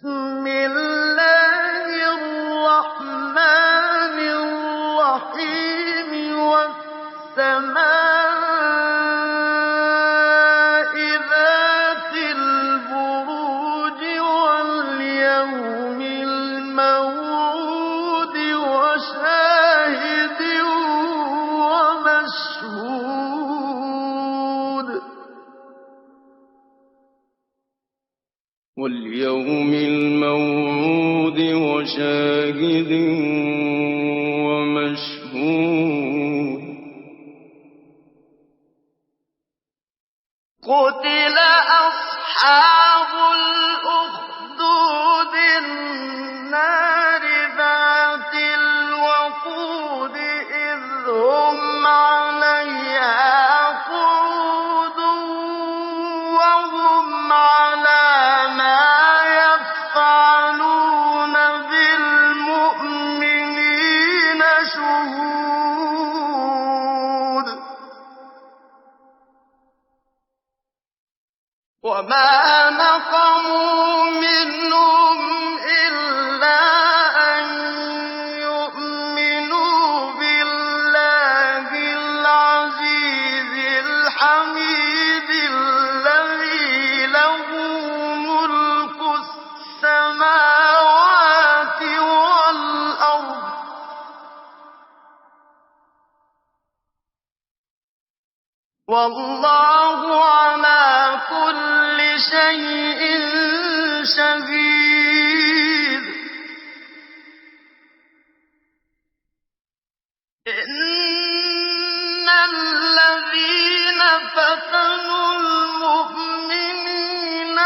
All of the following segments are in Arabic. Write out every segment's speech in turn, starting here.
بسم الله الرحمن الرحيم والسماء ذات البروج واليوم الموعود وشاهد ومشهود واليوم الموعود وشاهد ومشهود قتل أصحاب الأخدود النار ذات الوقود إذ هم عليها قعود وهم على ما يفعلون بالمؤمنين شهود وما نقموا منهم إلا أن يؤمنوا بالله العزيز الحميد الذي له ملك السماوات والأرض والله على كل شيء شهيد إن الذين فتنوا المؤمنين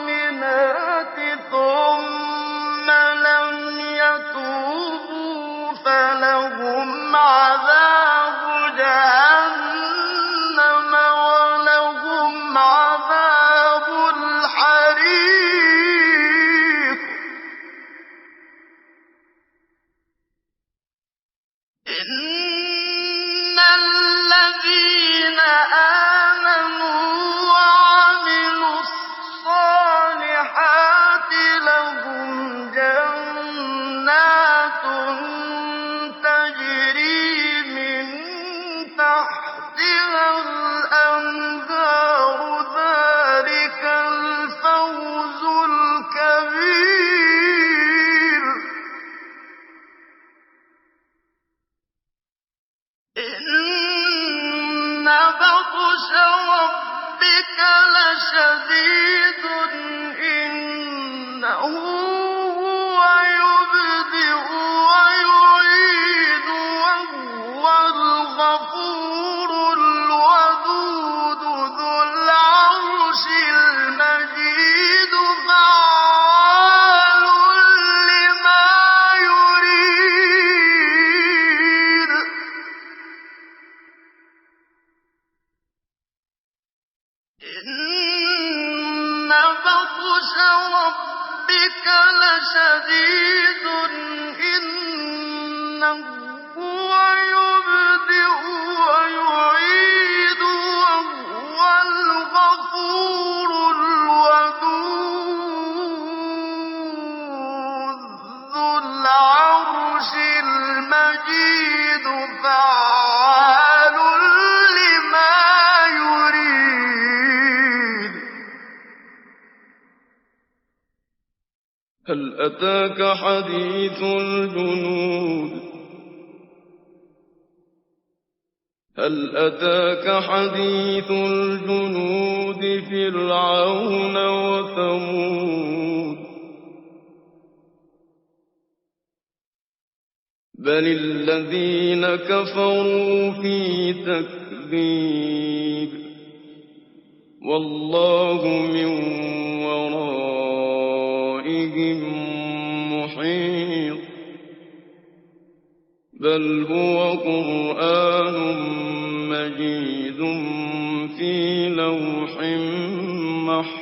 والمؤمنات ثم لم يتوبوا فلهم عذاب جهنم ولهم عذاب الحريق إن الذين آمنوا وعملوا الصالحات لهم جنات تجري من تحتها الأنهار ذلك الفوز الكبير إن بطش ربك لشديد إنه هو يبدئ ويعيد وهو الغفور الودود ذو العرش المجيد فعال لما يريد إن بطش ربك لشديد إنه هو يبدئ ويعيد وهو الغفور الودود ذو العرش المجيد فعال لما يريد هل أتاك حديث الجنود هل أتاك حديث الجنود فرعون وثمود بل الذين كفروا في تكذيب والله من ورائهم محيط بل هو قرآن مجيد في لوح محفوظ